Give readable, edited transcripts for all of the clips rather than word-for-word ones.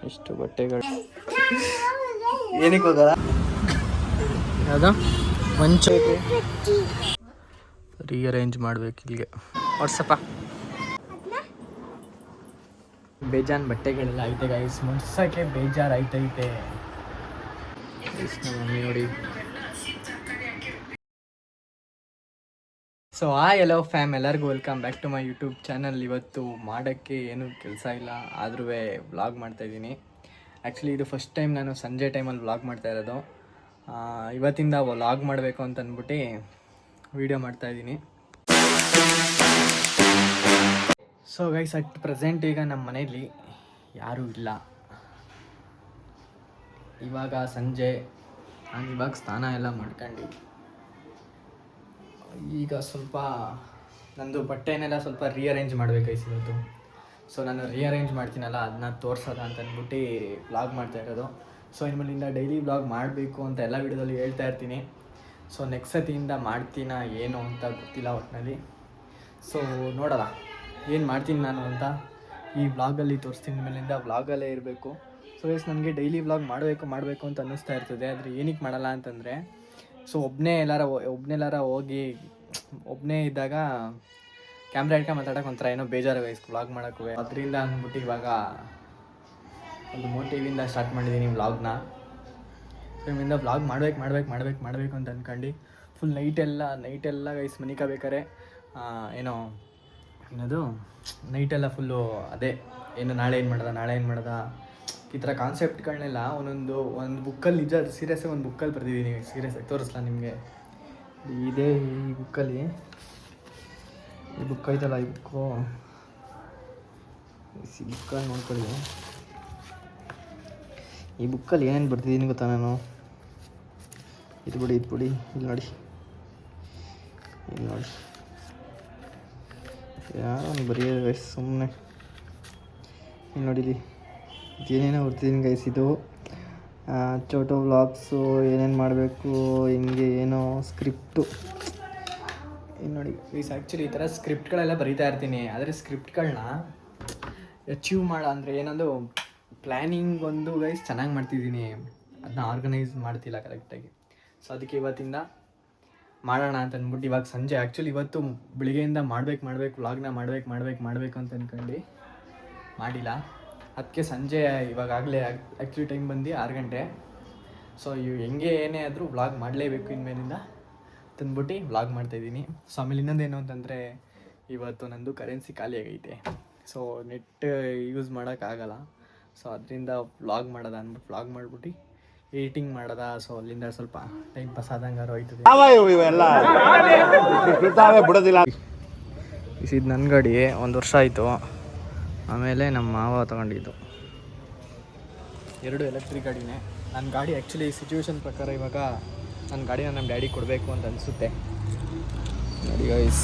ಎಷ್ಟು ಬಟ್ಟೆಗಳು ಏನಕ್ಕೆ ಹೋಗಲ್ಲ ಯಾವುದು ಮಂಚು ರೀಅರೇಂಜ್ ಮಾಡ್ಬೇಕು ಇಲ್ಲಿಗೆ ವಾಟ್ಸಪ್ಪ ಬೇಜಾನ್ ಬಟ್ಟೆಗಳೆಲ್ಲ ಐತೆ ಗೈಸ್ ಮುಡ್ಸೋಕ್ಕೆ ಬೇಜಾರು ಐತೈತೆ ನಮ್ಮ ಮಮ್ಮಿ ನೋಡಿ. ಸೊ ಎಲ್ಲೋ ಫ್ಯಾಮ್ ಎಲ್ಲರಿಗೂ welcome back to my YouTube channel. ಇವತ್ತು ಮಾಡೋಕ್ಕೆ ಏನೂ ಕೆಲಸ ಇಲ್ಲ ಆದ್ರೂ ವ್ಲಾಗ್ ಮಾಡ್ತಾಯಿದ್ದೀನಿ. ಆ್ಯಕ್ಚುಲಿ ಇದು ಫಸ್ಟ್ ಟೈಮ್ ನಾನು ಸಂಜೆ ಟೈಮಲ್ಲಿ ವ್ಲಾಗ್ ಮಾಡ್ತಾ ಇರೋದು. ಇವತ್ತಿಂದ ವ್ಲಾಗ್ ಮಾಡಬೇಕು ಅಂತ ಅಂದ್ಬಿಟ್ಟು ವೀಡಿಯೋ ಮಾಡ್ತಾಯಿದ್ದೀನಿ. ಸೊ ಗೈಸ್ ಅಟ್ ಪ್ರೆಸೆಂಟ್ ಈಗ ನಮ್ಮ ಮನೇಲಿ ಯಾರೂ ಇಲ್ಲ. ಇವಾಗ ಸಂಜೆ ನಾನು ಇವಾಗ ಸ್ನಾನ ಎಲ್ಲ ಮಾಡ್ಕೊಂಡು ಈಗ ಸ್ವಲ್ಪ ನಂದು ಬಟ್ಟೆನೆಲ್ಲ ಸ್ವಲ್ಪ ರೀಅರೇಂಜ್ ಮಾಡಬೇಕಾಯ್ತು ಇವತ್ತು. ಸೊ ನಾನು ರೀಅರೇಂಜ್ ಮಾಡ್ತೀನಲ್ಲ ಅದನ್ನ ತೋರಿಸೋದ ಅಂತ ಅಂದ್ಬಿಟ್ಟು ವ್ಲಾಗ್ ಮಾಡ್ತಾ ಇರೋದು. ಸೊ ಇನ್ಮೇಲಿಂದ ಡೈಲಿ ವ್ಲಾಗ್ ಮಾಡಬೇಕು ಅಂತ ಎಲ್ಲ ವಿಡಿಯೋದಲ್ಲಿ ಹೇಳ್ತಾ ಇರ್ತೀನಿ. ಸೊ ನೆಕ್ಸ್ಟ್ ಸತಿಯಿಂದ ಮಾಡ್ತೀನ ಏನು ಅಂತ ಗೊತ್ತಿಲ್ಲ ಒಟ್ಟಿನಲ್ಲಿ. ಸೊ ನೋಡೋಣ ಏನು ಮಾಡ್ತೀನಿ ನಾನು ಅಂತ ಈ ವ್ಲಾಗಲ್ಲಿ ತೋರಿಸ್ತೀನಿ. ಮೇಲಿಂದ ವ್ಲಾಗಲ್ಲೇ ಇರಬೇಕು. ಸೊ ಎಸ್ ನನಗೆ ಡೈಲಿ ವ್ಲಾಗ್ ಮಾಡಬೇಕು ಅಂತ ಅನ್ನಿಸ್ತಾ ಇರ್ತದೆ. ಆದರೆ ಏನಕ್ಕೆ ಮಾಡಲ್ಲ ಅಂತಂದರೆ ಸೊ ಒಬ್ಬನೇ ಎಲ್ಲಾರ ಹೋಗಿ ಒಬ್ಬನೇ ಇದ್ದಾಗ ಕ್ಯಾಮ್ರಾ ಇಟ್ಕೊಂಡು ಮಾತಾಡೋಕೆ ಒಂಥರ ಏನೋ ಬೇಜಾರು ವ್ಲಾಗ್ ಮಾಡೋಕ್ಕೂ. ಅದರಿಂದ ಅಂದ್ಬಿಟ್ಟು ಇವಾಗ ಒಂದು ಮೋಟಿವಿಂದ ಸ್ಟಾರ್ಟ್ ಮಾಡಿದ್ದೀನಿ ವ್ಲಾಗ್ನ. ಸೊ ಇಲ್ಲಿಂದ ವ್ಲಾಗ್ ಮಾಡಬೇಕು ಅಂತ ಅಂದ್ಕೊಂಡು ಫುಲ್ ನೈಟೆಲ್ಲ ಗೈಸ್ ಮನಿಕಬೇಕಾರೆ ಏನದು ನೈಟೆಲ್ಲ ಫುಲ್ಲು ಅದೇ ಏನು ನಾಳೆ ಏನು ಮಾಡೋದ ಈ ಥರ ಕಾನ್ಸೆಪ್ಟ್ಗಳನ್ನೆಲ್ಲ ಒಂದು ಬುಕ್ಕಲ್ಲಿ ನಿಜ ಸೀರಿಯಸ್ಸಾಗಿ ಒಂದು ಬುಕ್ಕಲ್ಲಿ ಬರೆದಿದ್ದೀನಿ. ಸೀರಿಯಸ್ಸಾಗಿ ತೋರಿಸ್ಲಾ ನಿಮಗೆ? ಇದೇ ಈ ಬುಕ್ಕಲ್ಲಿ ಈ ಬುಕ್ ಐತಲ್ಲ ಈ ಬುಕ್ಕಲ್ಲಿ ನೋಡ್ಕೊಳ್ಳಿ. ಈ ಬುಕ್ಕಲ್ಲಿ ಏನೇನು ಬರ್ತಿದ್ದೀನಿ ಗೊತ್ತಾ ನಾನು? ಇದು ಬಿಡಿ ಇಲ್ಲಿ ನೋಡಿ ಯಾರೋ ಬರೆಯೋದು ಸುಮ್ಮನೆ. ಇಲ್ಲಿ ನೋಡಿಲಿ ಏನೇನೋ ಬರ್ತಿದ್ದೀನಿ ಗೈಸ್. ಇದು ಚೋಟೋ ವ್ಲಾಗ್ಸು ಏನೇನು ಮಾಡಬೇಕು ಹಿಂಗೆ ಏನೋ ಸ್ಕ್ರಿಪ್ಟು. ಇನ್ನು ನೋಡಿ ಗೈಸ್ ಆ್ಯಕ್ಚುಲಿ ಈ ಥರ ಸ್ಕ್ರಿಪ್ಟ್ಗಳೆಲ್ಲ ಬರೀತಾ ಇರ್ತೀನಿ. ಆದರೆ ಸ್ಕ್ರಿಪ್ಟ್ಗಳನ್ನ ಅಚೀವ್ ಅಂದರೆ ಏನೊಂದು ಪ್ಲ್ಯಾನಿಂಗ್ ಒಂದು ಗೈಸ್ ಚೆನ್ನಾಗಿ ಮಾಡ್ತಿದ್ದೀನಿ, ಅದನ್ನ ಆರ್ಗನೈಸ್ ಮಾಡ್ತಿಲ್ಲ ಕರೆಕ್ಟಾಗಿ. ಸೊ ಅದಕ್ಕೆ ಇವತ್ತಿಂದ ಮಾಡೋಣ ಅಂತ ಅಂದ್ಬಿಟ್ಟು ಇವಾಗ ಸಂಜೆ ಆ್ಯಕ್ಚುಲಿ ಇವತ್ತು ಬೆಳಿಗ್ಗೆಯಿಂದ ಮಾಡಬೇಕು ವ್ಲಾಗ್ನ ಮಾಡಬೇಕು ಅಂತ ಅಂದ್ಕೊಂಡು ಮಾಡಿಲ್ಲ. ಅದಕ್ಕೆ ಸಂಜೆ ಇವಾಗಲೇ ಆ್ಯಕ್ಚುಲಿ ಟೈಮ್ ಬಂದು 6 ಗಂಟೆ. ಸೊ ಹೆಂಗೆ ಏನೇ ಆದರೂ ವ್ಲಾಗ್ ಮಾಡಲೇಬೇಕು ಇನ್ಮೇಲಿಂದ ತಂದ್ಬಿಟ್ಟು ವ್ಲಾಗ್ ಮಾಡ್ತಾಯಿದ್ದೀನಿ. ಸೊ ಆಮೇಲೆ ಇನ್ನೊಂದೇನು ಅಂತಂದರೆ ಇವತ್ತು ನಂದು ಕರೆನ್ಸಿ ಖಾಲಿ ಆಗೈತೆ. ಸೊ ನೆಟ್ ಯೂಸ್ ಮಾಡೋಕ್ಕಾಗಲ್ಲ. ಸೊ ಅದರಿಂದ ವ್ಲಾಗ್ ಮಾಡೋದ ಅಂದ್ಬಿಟ್ಟು ವ್ಲಾಗ್ ಮಾಡಿಬಿಟ್ಟು ಎಡಿಟಿಂಗ್ ಮಾಡೋದ. ಸೊ ಅಲ್ಲಿಂದ ಸ್ವಲ್ಪ ಟೈಮ್ ಪಾಸ್ ಆದಂಗಾರು ಆಯ್ತದೆ. ಇದು ನನ್ನ ಗಾಡಿ 1 ವರ್ಷ ಆಯಿತು. ಆಮೇಲೆ ನಮ್ಮ ಮಾವ ತಗೊಂಡಿದ್ದು 2 ಎಲೆಕ್ಟ್ರಿಕ್ ಗಾಡಿನೇ. ನನ್ನ ಗಾಡಿ ಆ್ಯಕ್ಚುಲಿ ಸಿಚುವೇಶನ್ ಪ್ರಕಾರ ಇವಾಗ ನನ್ನ ಗಾಡಿನ ನಮ್ಮ ಡ್ಯಾಡಿ ಕೊಡಬೇಕು ಅಂತ ಅನಿಸುತ್ತೆ. ಗಾಡಿ ಗೈಸ್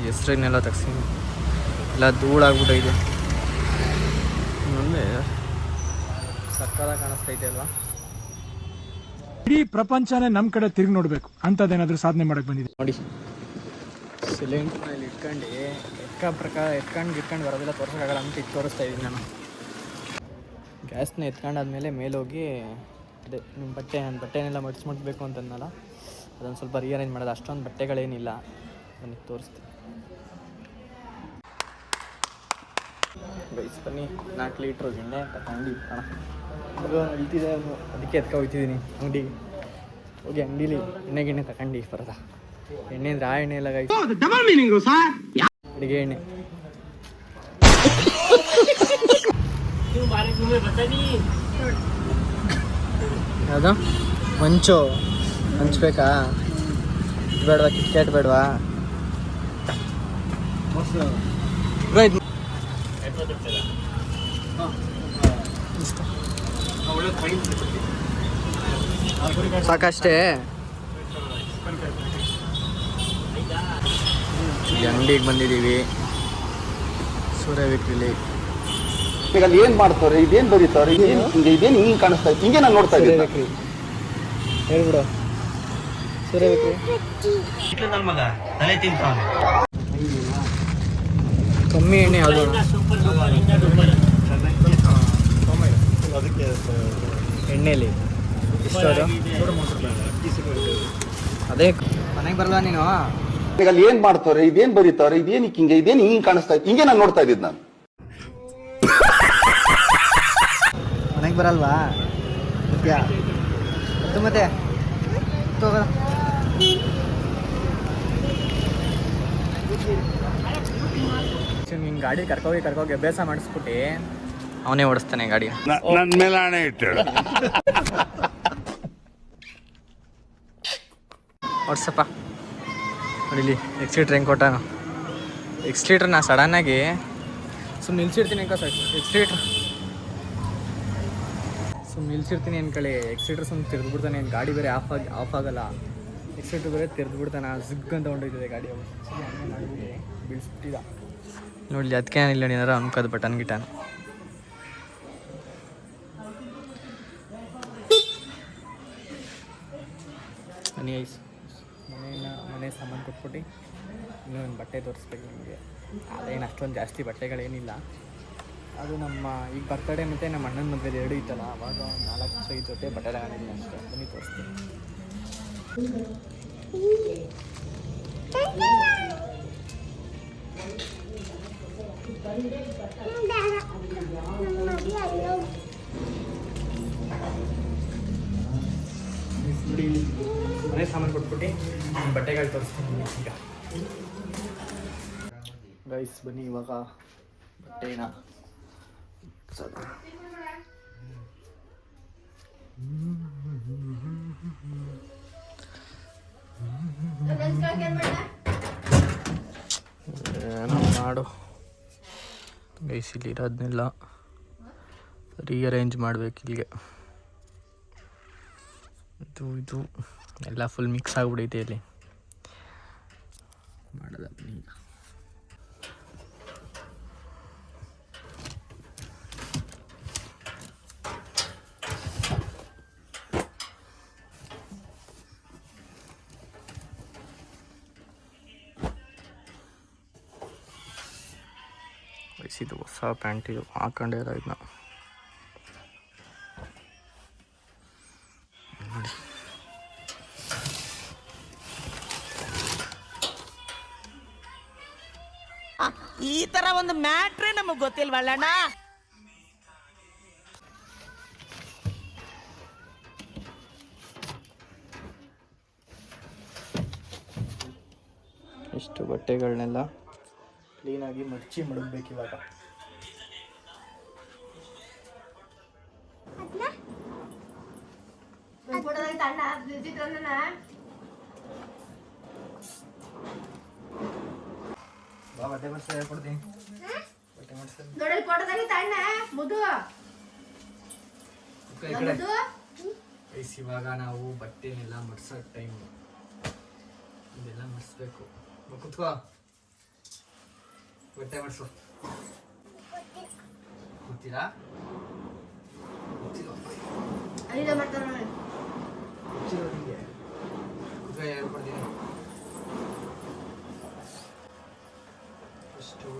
ಹೆಸ್ರನ್ನೆಲ್ಲ ತೆಗ್ಸೀನಿ, ಎಲ್ಲ ಧೂಳಾಗ್ಬಿಟ್ಟೈತೆ. ಒಳ್ಳೆ ಸರ್ಕಾರ ಕಾಣಿಸ್ತೈತೆ ಅಲ್ವಾ? ಇಡೀ ಪ್ರಪಂಚನೇ ನಮ್ಮ ಕಡೆ ತಿರುಗಿ ನೋಡಬೇಕು ಅಂಥದ್ದೇನಾದರೂ ಸಾಧನೆ ಮಾಡಕ್ಕೆ ಬಂದಿದೆ ನೋಡಿ. ಸಿಲಿಂಡ್ರಲ್ಲಿ ಇಟ್ಕೊಂಡು ಎತ್ಕೊಂಡು ಬರೋದೆಲ್ಲ ತೋರಿಸೋಕ್ಕಾಗಲ್ಲ ಅಂತ ಇದು ತೋರಿಸ್ತಾ ಇದ್ದೀನಿ ನಾನು. ಗ್ಯಾಸ್ನ ಎತ್ಕೊಂಡಾದ್ಮೇಲೆ ಮೇಲೋಗಿ ಅದೇ ನಿಮ್ಮ ನನ್ನ ಬಟ್ಟೆನೆಲ್ಲ ಮಡಿಸ್ಬೇಕು ಅಂತಂದಲ್ಲ, ಅದೊಂದು ಸ್ವಲ್ಪ ರೀಅರೇಂಜ್ ಮಾಡೋದು. ಅಷ್ಟೊಂದು ಬಟ್ಟೆಗಳೇನಿಲ್ಲ, ನನಗೆ ತೋರಿಸ್ತೀನಿ ಗೈಸ್. ಬನ್ನಿ 4 ಲೀಟ್ರ್ ಎಣ್ಣೆ ತಗೊಂಡು ಇಳ್ತಿದೆ, ಅದಕ್ಕೆ ಎತ್ಕೊ ಹೋಗ್ತಿದ್ದೀನಿ ಅಂಗಡಿಗೆ. ಹೋಗಿ ಅಂಗಡೀಲಿ ಎಣ್ಣೆ ತಗೊಂಡು ಬರೋದ. ಎಣ್ಣೆ ಅಂದರೆ ಆ ಎಣ್ಣೆ ಎಲ್ಲ ಗೈಸ್, ಅಡುಗೆ ಎಣ್ಣೆ. ಯಾವುದು ಮಂಚು ಹಂಚ್ಬೇಕಾ? ಬೇಡವಾ? ಕಿಟ್ಕ್ಯಾಟ್ ಬೇಡವಾ? ಸಾಕಷ್ಟೇ. ಈ ಅಂಗಡಿಗೆ ಬಂದಿದ್ದೀವಿ, ಸೂರ್ಯ ವಿಕ್ರಿಲಿ. ಈಗ ಅಲ್ಲಿ ಏನು ಮಾಡ್ತಾರೆ, ಇದೇನು ಬರೀತಾರೆ, ಇದೇನು ಹಿಂಗೆ ಕಾಣಿಸ್ತಾ ಇದೆ, ಹಿಂಗೆ ನಾನು ನೋಡ್ತಾ ಇದ್ದೀನಿ. ಹೇಳ್ಬಿಡು ಸೂರ್ಯ ವಿಕ್ರಿ. ಕಮ್ಮಿ ಎಣ್ಣೆ ಯಾವುದು? ಎಣ್ಣೆಲಿ ಇಷ್ಟೋದು ಅದೇ ಮನೆಗೆ ಬರಲ್ಲ ನೀನು. ಈಗ ಅಲ್ಲಿ ಏನ್ ಮಾಡ್ತಾರೆ, ಇದೇನ್ ಬರೀತಾರೆ, ಇದೇನ್ ಹಿಂಗೆ, ಇದೇನ್ ಹಿಂಗ್ ಕಾಣಿಸ್ತಾ ಇತ್ತು, ಹಿಂಗೆ ನಾನು ನೋಡ್ತಾ ಇದ್ದಿದ್ದು ನಾನು. ಮನೆಗೆ ಬರಲ್ವಾ ಮತ್ತೆ ನಿನ್ನ ಗಾಡಿ ಕರ್ಕೋಗಿ ಅಭ್ಯಾಸ ಮಾಡಿಸ್ಬಿಟ್ಟು ಅವನೇ ಓಡಿಸ್ತಾನೆ ಗಾಡಿ. ನನ್ನ ಮೇಲೆ ಹಣೆ ಇಟ್ಟು ಓಡಿಸಪ್ಪ ನೋಡಿಲಿ. ಎಕ್ಸ್ಲೀಟ್ರ್ ಹೆಂಗೆ ಕೊಟ್ಟಾನು. ಎಕ್ಸ್ಲೀಟ್ರ್ ನಾ ಸಡನ್ನಾಗಿ ಸುಮ್ಮನೆ ನಿಲ್ಸಿರ್ತೀನಿ ಅನ್ಕೋ ಸರ್. ಸುಮ್ಮನೆ ನಿಲ್ಸಿರ್ತೀನಿ ಅನ್ಕೊಳ್ಳಿ, ಎಕ್ಸ್ಲೀಟ್ರ್ ಸುಮ್ಮನೆ ತಿರ್ದ್ಬಿಡ್ತಾನೆ. ಗಾಡಿ ಬೇರೆ ಆಫ್ ಆಗಲ್ಲ, ಎಕ್ಸ್ಲೀಟ್ರ್ ಬೇರೆ ತಿರ್ದ್ಬಿಡ್ತಾನೆ. ಜಿಗ್ ಅಂತ ಹೊಂಟೋಯ್ತದೆ ಗಾಡಿ. ಅವು ಮಾಡಿಬಿಟ್ಟು ಬೀಳಿಸ್ಬಿಟ್ಟಿದ ನೋಡಲಿ. ಅದಕ್ಕೆ ಇಲ್ಲ ಏನಾರು ಅನ್ಕೋದು ಬಟನ್ ಗಿಟನ್. ಮನೆ ಸಾಮಾನು ಕೊಟ್ಬಿಟ್ಟು ಇನ್ನೂ ಒಂದು ಬಟ್ಟೆ ತೋರಿಸ್ಬೇಕು ನಿಮಗೆ. ಅದೇನು ಅಷ್ಟೊಂದು ಜಾಸ್ತಿ ಬಟ್ಟೆಗಳೇನಿಲ್ಲ. ಅದು ನಮ್ಮ ಈಗ ಬರ್ತಡೇ ಮತ್ತು ನಮ್ಮ ಅಣ್ಣನ ಮದುವೆದು 2 ಇತ್ತಲ್ಲ, ಆವಾಗ 4-5 ಜೊತೆ ಬಟ್ಟೆ ತಗೊಂಡಿದ್ದೀನಿ ಅಷ್ಟೇ. ಬನ್ನಿ ತೋರಿಸ್ತೀನಿ. ಮನೆ ಸಾಮಾನು ಕೊಟ್ಬಿಟ್ಟು ಬಟ್ಟೆಗಳು ತೋರಿಸ್ತೀನಿ ಈಗ. ಗೈಸ್ ಬನ್ನಿ ಇವಾಗ ಬಟ್ಟೆನ ಏನೋ ಮಾಡು ಗೈಸ್. ಇಲ್ಲಿ ಇರೋದನ್ನೆಲ್ಲ ರೀಅರೇಂಜ್ ಮಾಡ್ಬೇಕು ಇಲ್ಲಿಗೆ. ಇದು ಎಲ್ಲ ಫುಲ್ ಮಿಕ್ಸ್ ಆಗಿಬಿಡೈತೆ ಇಲ್ಲಿ. ಮಾಡೋದ ಈಗ ಇದು ಹೊಸ ಪ್ಯಾಂಟ್. ಇದು ಹಾಕೊಂಡೇ ಇರೋ ಇದನ್ನ ನೋಡಿ. ಈ ತರ ಒಂದು ಮ್ಯಾಟ್ರೇ ನಮಗ್ ಗೊತ್ತಿಲ್ವಲ್ಲಣ್ಣ. ಇಷ್ಟು ಬಟ್ಟೆಗಳನ್ನೆಲ್ಲ ಕ್ಲೀನಾಗಿ ಮಡಗಬೇಕು ಇವಾಗ. ಬಟ್ಟೆ ಮಾಡಿಸಿ ಹೇಳ್ಕೊಡ್ತೀನಿ. ಬಟ್ಟೆ ಮಾಡಿಸಿ ಇವಾಗ ನಾವು ಬಟ್ಟೆನೆಲ್ಲ ಮಡ್ಸೋ ಟೈಮ್. ಇದೆಲ್ಲ ಮಡಿಸ್ಬೇಕು. ಕುತ್ಕೋ, ಬಟ್ಟೆ ಮಡಿಸು. ಗೊತ್ತಿಲ್ಲ ಗೊತ್ತಿಲ್ಲ ನಿಮಗೆ. ಕುತ್ಕೋ, ಹೇಳ್ಕೊಡ್ತೀನಿ. ಫಸ್ಟು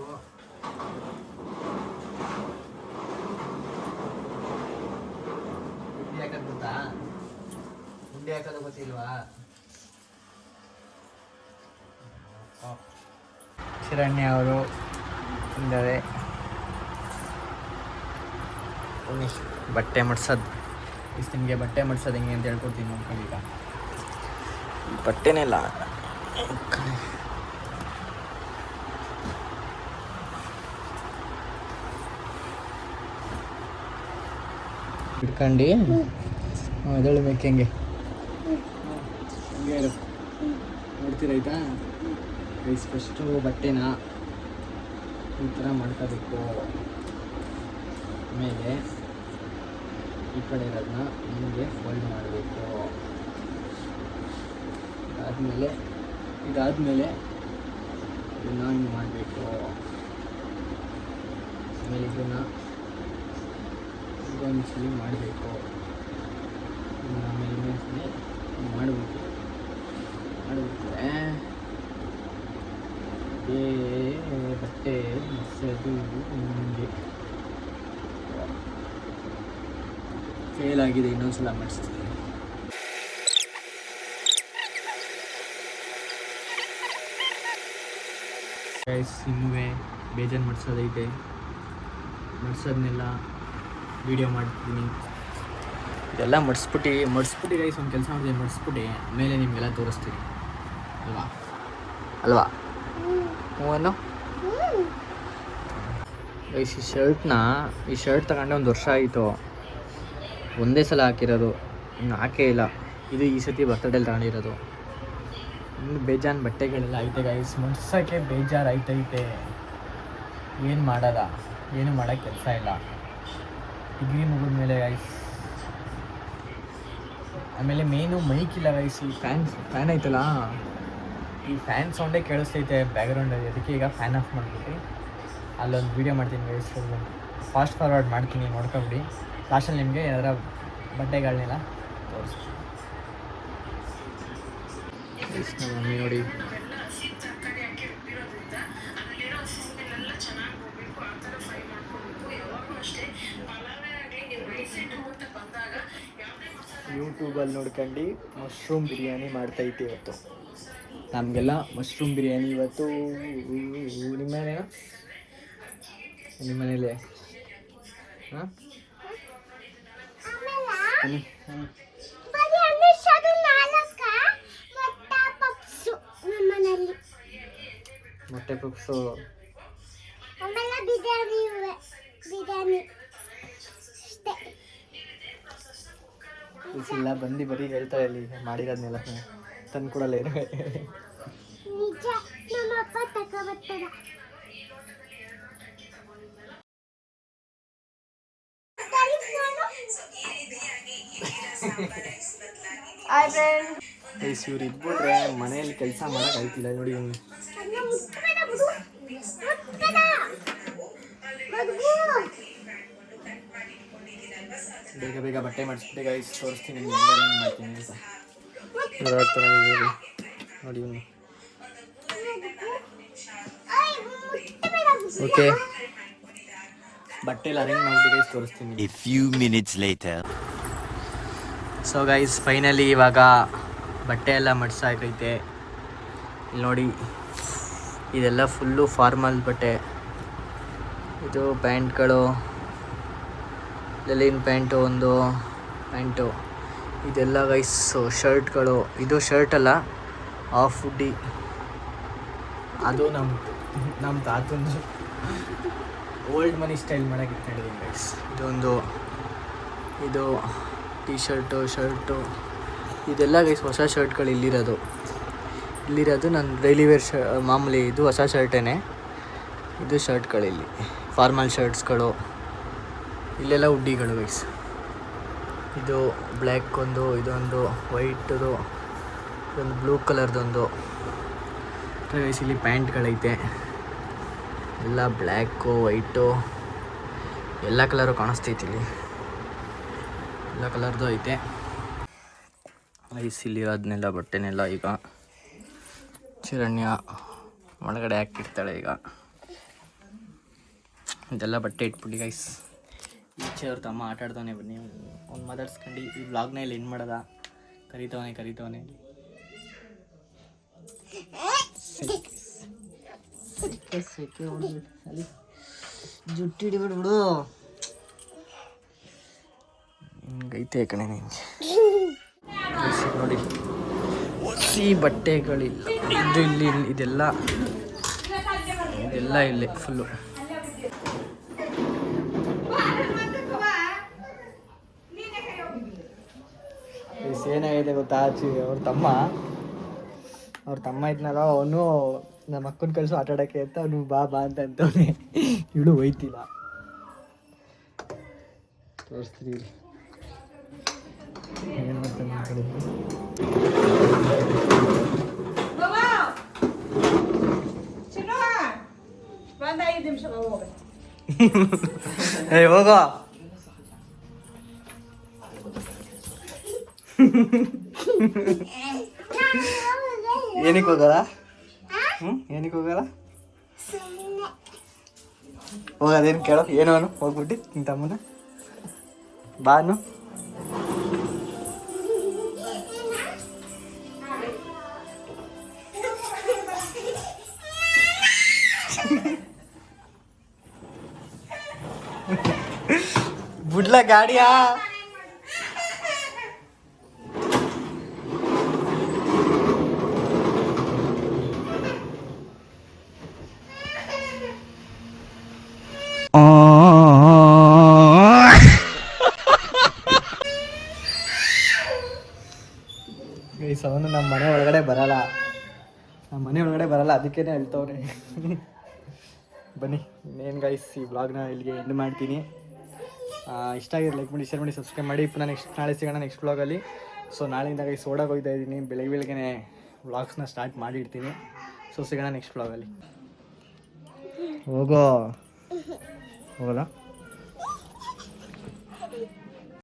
ಗುಂಡಿ ಹಾಕೋದು ಗೊತ್ತಾ? ಗುಂಡಿ ಹಾಕೋದು ಗೊತ್ತಿಲ್ವಾ? ಶಿರಣ್ಯ ಅವರು ಇದ್ದಾರೆ. ಬಟ್ಟೆ ಮಡ್ಸೋದು ನಿಮಗೆ ಬಟ್ಟೆ ಮಡ್ಸೋದು ಹೆಂಗೆ ಅಂತ ಹೇಳ್ಕೊಡ್ತೀನಿ ನೋಡ್ಕೊಂಡು. ಈಗ ಬಟ್ಟೆನೆಲ್ಲ ಇಟ್ಕೊಂಡು ಅದಳು ಮೇಕೆ ಹಂಗೆ ನೋಡ್ತೀರಾಯ್ತಾ ಗೈಸ್. ಫಸ್ಟು ಬಟ್ಟೆನ ಈ ಥರ ಮಾಡ್ಕೋಬೇಕು. ಆಮೇಲೆ ಈ ಕಡೆ ಇರೋದನ್ನ ಹಿಂಗೆ ಫೋಲ್ಡ್ ಮಾಡಬೇಕು. ಇದಾದಮೇಲೆ ಇದನ್ನು ಹಿಂಗೆ ಮಾಡಬೇಕು. ಆಮೇಲೆ ಇದನ್ನು ಒಂದ್ಸಲಿ ಮಾಡಬೇಕು. ಆಮೇಲೆ ಇನ್ನೊಂದ್ಸಲಿ ಮಾಡಬೇಕು. ಬಟ್ಟೆ ಮಡ್ಸೋದು ಹಿಂಗೆ ಫೇಲ್ ಆಗಿದೆ, ಇನ್ನೊಂದ್ಸಲ ಮಾಡಿಸ್ತೀನಿ. ಗೈಸ್ ಇನ್ನೂ ಬೇಜಾರು ಮಾಡಿಸೋದೈತೆ, ಮಾಡಿಸೋದನ್ನೆಲ್ಲ ವೀಡಿಯೋ ಮಾಡ್ತೀನಿ. ಇದೆಲ್ಲ ಮಡಿಸ್ಬಿಟ್ಟು ಗೈಸ್ ಒಂದು ಕೆಲಸ ಮಾಡಿದೆ, ಮಡಿಸ್ಬಿಟ್ಟು ಮೇಲೆ ನಿಮಗೆಲ್ಲ ತೋರಿಸ್ತೀನಿ ಅಲ್ವಾ ಹೂವನ್ನು. ಗೈಸ್ ಈ ಶರ್ಟ್ ತಗೊಂಡೆ 1 ವರ್ಷ ಆಯಿತು, ಒಂದೇ ಸಲ ಹಾಕಿರೋದು, ಇನ್ನು ಹಾಕೇ ಇಲ್ಲ. ಇದು ಈ ಸತಿ ಬರ್ತಡೇಲಿ ತಗೊಂಡಿರೋದು. ಇನ್ನು ಬೇಜಾನ್ ಬಟ್ಟೆಗಳೆಲ್ಲ ಐತೆ ಗೈಸ್, ಮಡ್ಸೋಕ್ಕೆ ಬೇಜಾರು ಐತೈತೆ. ಏನು ಮಾಡೋದ, ಏನು ಮಾಡೋಕ್ಕೆ ಕೆಲಸ ಇಲ್ಲ. ಡಿಗ್ರಿ ಮುಗಿದ್ಮೇಲೆ ಗೈಸ್, ಆಮೇಲೆ ಮೇನು ಮೈಕ್ ಇಲ್ಲ ಗೈಸ್. ಈ ಫ್ಯಾನ್ ಐತಲ್ಲ, ಈ ಫ್ಯಾನ್ ಸೌಂಡೇ ಕೇಳಿಸ್ತೈತೆ ಬ್ಯಾಕ್ಗ್ರೌಂಡಲ್ಲಿ. ಅದಕ್ಕೆ ಈಗ ಫ್ಯಾನ್ ಆಫ್ ಮಾಡಿಬಿಟ್ಟು ಅಲ್ಲೊಂದು ವೀಡಿಯೋ ಮಾಡ್ತೀನಿ ಗೈಸ್, ಫಾಸ್ಟ್ ಫಾರ್ವರ್ಡ್ ಮಾಡ್ತೀನಿ, ನೋಡ್ಕೊಬಿಡಿ. ಲಾಸ್ಟಲ್ಲಿ ನಿಮಗೆ ಅದರ ಬಟ್ಟೆಗಳನ್ನೆಲ್ಲ ತೋರಿಸ್ತೀನಿ. ನಮ್ಮ ಮಮ್ಮಿ ನೋಡಿ ಯೂಟ್ಯೂಬಲ್ಲಿ ನೋಡ್ಕೊಂಡು ಮಶ್ರೂಮ್ ಬಿರಿಯಾನಿ ಮಾಡ್ತೈತೆ ಇವತ್ತು. ನಮಗೆಲ್ಲ ಮಶ್ರೂಮ್ ಬಿರಿಯಾನಿ ಇವತ್ತು. ನಿಮ್ಮ ಮನೇಲಿ ಹಾಂ ಮೊಟ್ಟೆ ಪಪ್ಸು, ಇಲ್ಲ ಬಂದು ಬರೀ ಹೇಳ್ತಾರೆ ಇಲ್ಲಿ ಮಾಡಿರೋದ್ನೆಲ್ಲ ತಂದು ಕೊಡಲ್ಲ ಏನು. ಇವ್ರು ಇದ್ಬಿಟ್ರೆ ಮನೆಯಲ್ಲಿ ಕೆಲಸ ಮಾಡೋಕೆ ಆಯ್ತಿಲ್ಲ ನೋಡಿ. ಬೇಗ ಬೇಗ ಬಟ್ಟೆ ಮಾಡಿಸ್ಬಿಟ್ಟೆ ಗೈಸ್, ತೋರಿಸ್ತೀನಿ ನಿಮ್ಗೆ ಹೆಂಗೆ ಮಾಡ್ತೀನಿ ಅಂತ. ನೋಡಿ ಇವನು ಓಕೆ, ಬಟ್ಟೆ ಎಲ್ಲ ಅರೇಂಜ್ ಮಾಡಿಬಿಟ್ಟು ಗೈಸ್ ತೋರಿಸ್ತೀನಿ. A few minutes later. So guys finally ಇವಾಗ ಬಟ್ಟೆ ಎಲ್ಲ ಮಡ್ಸಾಕೈತೆ. ಇಲ್ಲಿ ನೋಡಿ, ಇದೆಲ್ಲ ಫುಲ್ಲು ಫಾರ್ಮಲ್ ಬಟ್ಟೆ. ಇದು ಪ್ಯಾಂಟ್ಗಳು, ಲೆಲಿನ್ ಪ್ಯಾಂಟು, ಒಂದು ಪ್ಯಾಂಟು, ಇದೆಲ್ಲ ಗೈಸ್ ಶರ್ಟ್ಗಳು. ಇದು ಶರ್ಟ್ ಅಲ್ಲ, ಆಫ್ ಹುಡ್ಡಿ. ಅದು ನಮ್ಮ ತಾತಂದು ಓಲ್ಡ್ ಮನಿ ಸ್ಟೈಲ್ ಮಾಡೋಕೆ ಇಟ್ಕೊಂಡಿದ್ದೀನಿ ಗೈಸ್. ಇದು ಟೀ ಶರ್ಟು, ಇದೆಲ್ಲ ಗೈಸ್ ಹೊಸ ಶರ್ಟ್ಗಳು ಇಲ್ಲಿರೋದು ನನ್ನ ಡೈಲಿ ವೇರ್ ಮಾಮೂಲಿ. ಇದು ಹೊಸ ಶರ್ಟೇನೆ, ಇದು ಶರ್ಟ್ಗಳಿಲ್ಲಿ ಫಾರ್ಮಲ್ ಶರ್ಟ್ಸ್ಗಳು. ಇಲ್ಲೆಲ್ಲ ಹುಡ್ಡಿಗಳು ಗೈಸ್. ಇದು ಬ್ಲ್ಯಾಕ್ ಒಂದು, ಇದೊಂದು ವೈಟದು, ಇದೊಂದು ಬ್ಲೂ ಕಲರ್ದೊಂದು ಗೈಸ್. ಇಲ್ಲಿ ಪ್ಯಾಂಟ್ಗಳೈತೆ, ಎಲ್ಲ ಬ್ಲ್ಯಾಕು ವೈಟು ಎಲ್ಲ ಕಲರು ಕಾಣಿಸ್ತೈತಿ ಇಲ್ಲಿ, ಎಲ್ಲ ಕಲರ್ದು ಐತೆ ಗೈಸ್. ಇಲ್ಲಿರೋದನ್ನೆಲ್ಲ ಬಟ್ಟೆನೆಲ್ಲ ಈಗ ಚಿರಣ್ಯ ಒಳಗಡೆ ಹಾಕಿರ್ತಾಳೆ. ಈಗ ಇದೆಲ್ಲ ಬಟ್ಟೆ ಇಟ್ಬಿಟ್ಟು ಗೈಸ್ ಈಚೆ ಅವ್ರ ತಮ್ಮ ಆಟ ಆಡ್ತಾನೆ. ಬನ್ನಿ ಅವ್ನು ಮಾತಾಡ್ಸ್ಕೊಂಡು ಈ ವ್ಲಾಗ್ನ ಇಲ್ಲಿ ಎಂಡ್ ಮಾಡೋದ. ಕರಿತವನೆ ಜುಟ್ಟಿ ಹಿಡಿಬಿಡ್ಬಿಡು, ಹಿಂಗೈತೆ ಕಣೆ ನಿಮಗೆ. ನೋಡಿ ಹೊಸಿ ಬಟ್ಟೆಗಳಿಲ್ಲ, ಇದು ಇಲ್ಲಿ ಇದೆಲ್ಲ ಇಲ್ಲೇ ಫುಲ್ಲು. ಏನಾಗಿದೆ ಗೊತ್ತಾ, ಅವ್ರ ತಮ್ಮ ಇದ್ನಲ್ಲ, ಅವನು ನಮ್ಮ ಅಕ್ಕನ ಕಳಿಸು ಆಟ ಆಡೋಕ್ಕೆ ಅಂತ ಅವನು ಬಾ ಅಂತವನೇ. ಇವಳು ಹೋಯ್ತಿಲ್ಲ, ತೋರಿಸ್ತೀರಿ ಏನು ಮಾಡ್ತಾನೆ ಆ ಕಡೆ. ಹೋಗೋ ಏನಕ್ಕೆ ಹೋಗಲ್ಲ? ಏನಕ್ಕೆ ಹೋಗಲ್ಲ? ಹೋಗೋದೇನು ಕೇಳೋ, ಏನೋ ಹೋಗ್ಬಿಟ್ಟು ನಿನ್ನ ತಮ್ಮನ ಬಾನು ಬಿಡ್ಲ ಗಾಡಿಯಾ ಗೈಸ್ ಅವನು ನಮ್ಮ ಮನೆ ಒಳಗಡೆ ಬರಲ್ಲ ಅದಕ್ಕೇ ಹೇಳ್ತವ್ರೆ ಬನ್ನಿ ಇನ್ನೇನು ಗೈಸ್ ಈ ವ್ಲಾಗ್ನ ಇಲ್ಲಿಗೆ ಎಂಡ್ ಮಾಡ್ತೀನಿ. ಇಷ್ಟ ಆಗಿದೆ ಲೈಕ್ ಮಾಡಿ ಶೇರ್ ಮಾಡಿ ಸಬ್ಸ್ಕ್ರೈಬ್ ಮಾಡಿ. ಪುನಃ ನಾಳೆ ಸಿಗೋಣ ನೆಕ್ಸ್ಟ್ ವ್ಲಾಗಲ್ಲಿ. ಸೊ ನಾಳೆಯಿಂದ ಗೈಸ್ ಓಡಾಗಿ ಹೋಗ್ತಾ ಇದ್ದೀನಿ, ಬೆಳಗ್ಗೆ ವ್ಲಾಗ್ಸ್ನ ಸ್ಟಾರ್ಟ್ ಮಾಡಿರ್ತೀನಿ. ಸೊ ಸಿಗೋಣ ನೆಕ್ಸ್ಟ್ ವ್ಲಾಗಲ್ಲಿ. ಹೋಗೋಲ್ಲ